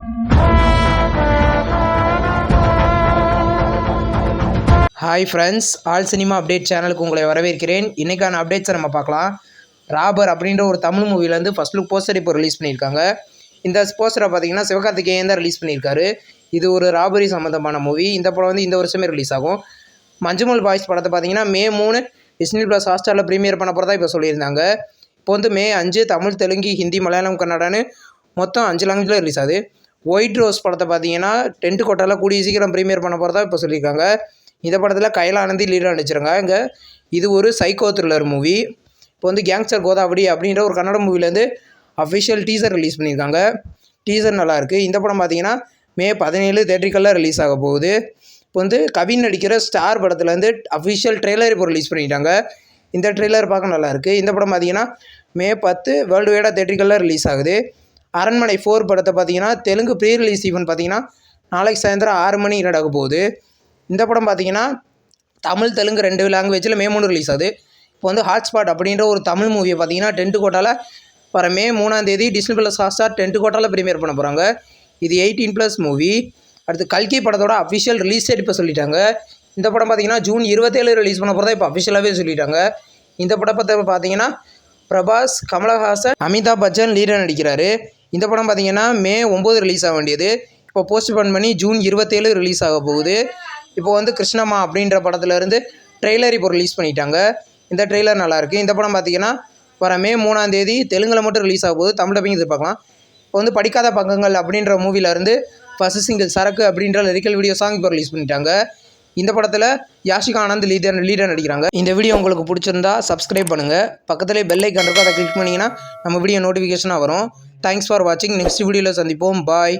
Hi friends, all cinema update சேனலுக்கு உங்களை வரவேற்கிறேன். இன்றைக்கான அப்டேட்ஸை நம்ம பார்க்கலாம். ராபர் அப்படின்ற ஒரு தமிழ் மூவிலேருந்து ஃபஸ்ட் லுக் போஸ்டர் இப்போ ரிலீஸ் பண்ணியிருக்காங்க. இந்த போஸ்டரை பார்த்தீங்கன்னா சிவகார்த்திகேயன் தான் ரிலீஸ் பண்ணியிருக்காரு. இது ஒரு ராபரி சம்மந்தமான மூவி. இந்த படம் வந்து இந்த வருஷமே ரிலீஸ் ஆகும். மஞ்சுமல் பாய்ஸ் படத்தை பார்த்தீங்கன்னா May 3 டிஸ்னி ப்ளஸ் ஹாட்ஸ்டாரில் ப்ரீமியர் பண்ண போகிறதா இப்போ சொல்லியிருந்தாங்க. இப்போ வந்து May 5 தமிழ், தெலுங்கு, ஹிந்தி, மலையாளம், கன்னடான்னு மொத்தம் 5 லாங்குவேஜில் ரிலீஸ் ஆகுது. ஒயிட் ரோஸ் படத்தை பார்த்தீங்கன்னா டென்ட் கோட்டாவில் கூடிய சீக்கிரம் ப்ரீமியர் பண்ண போகிறதா இப்போ சொல்லியிருக்காங்க. இந்த படத்தில் கைலா ஆனந்தி லீடாக நடிச்சிருக்காங்க. இது ஒரு சைக்கோ த்ரில்லர் மூவி. இப்போ வந்து கேங்ஸ்டர் கோதாவரி அப்படின்ற ஒரு கன்னட மூவிலேருந்து அஃபிஷியல் டீசர் ரிலீஸ் பண்ணியிருக்காங்க. டீசர் நல்லாயிருக்கு. இந்த படம் பார்த்தீங்கன்னா May 17 தேட்ரிக்கலில் ரிலீஸ் ஆக போகுது. இப்போ வந்து கவின் நடிக்கிற ஸ்டார் படத்துலேருந்து அஃபிஷியல் ட்ரெய்லர் இப்போ ரிலீஸ் பண்ணிட்டாங்க. இந்த ட்ரெய்லர் பார்க்க நல்லாயிருக்கு. இந்த படம் பார்த்தீங்கன்னா May 10 வேர்ல்டு வைடாக தேட்ரிக்கலில் ரிலீஸ் ஆகுது. அரண்மனை 4 படத்தை பார்த்தீங்கன்னா தெலுங்கு ப்ரீ ரிலீஸ் ஈவெண்ட் பார்த்தீங்கன்னா நாளைக்கு சாயந்தரம் 6 மணி நடக்க போகுது. இந்த படம் பார்த்தீங்கன்னா தமிழ், தெலுங்கு 2 லாங்குவேஜில் May 3 ரிலீஸ் ஆகுது. இப்போ வந்து ஹாட்ஸ்பாட் அப்படின்ற ஒரு தமிழ் மூவியை பார்த்தீங்கன்னா டென்ட் கோட்டாவில் வர May 3 டிஸ்னி ப்ளஸ் ஹாட்ஸ்டார் டென்ட் கோட்டாவில் ப்ரீமியர் பண்ண போகிறாங்க. இது 18+ மூவி. அடுத்து கல்கி படத்தோட அஃபிஷியல் ரிலீஸ் டேட் இப்போ சொல்லிட்டாங்க. இந்த படம் பார்த்தீங்கன்னா June 27 ரிலீஸ் பண்ண போகிறதா இப்போ அஃபிஷியலாகவே சொல்லிட்டாங்க. இந்த படத்தை பார்த்தீங்கன்னா பிரபாஸ், கமலஹாசன், அமிதாப் பச்சன் லீடாக நடிக்கிறாரு. இந்த படம் பார்த்தீங்கன்னா May 9 ரிலீஸ் ஆக வேண்டியது. இப்போ போஸ்ட்போன் பண்ணி June 27 ரிலீஸ் ஆக போகுது. இப்போ வந்து கிருஷ்ணம்மா அப்படின்ற படத்துலேருந்து ட்ரெய்லர் இப்போ ரிலீஸ் பண்ணிட்டாங்க. இந்த ட்ரெய்லர் நல்லாயிருக்கு. இந்த படம் பார்த்தீங்கன்னா வர May 3 தெலுங்கில் மட்டும் ரிலீஸ் ஆக போகுது. தமிழ் டப்பிங் எதிர்பார்க்கலாம். இப்போ வந்து படிக்காத பக்கங்கள் அப்படின்ற மூவிலேருந்து ஃபர்ஸ்ட் சிங்கிள் சரக்கு அப்படின்ற லிரிக்கல் வீடியோ சாங் இப்போ ரிலீஸ் பண்ணிட்டாங்க. இந்த படத்தில் யாஷிகா ஆனந்த் லீடாக நடிக்கிறாங்க. இந்த வீடியோ உங்களுக்கு பிடிச்சிருந்தா சப்ஸ்கிரைப் பண்ணுங்கள். பக்கத்துலேயே பெல் ஐக்கான் இருக்கும், அதை கிளிக் பண்ணிங்கன்னா நம்ம வீடியோ நோட்டிஃபிகேஷனாக வரும். தேங்க்ஸ் ஃபார் வாட்சிங். நெக்ஸ்ட் வீடியோவில் சந்திப்போம். பாய்.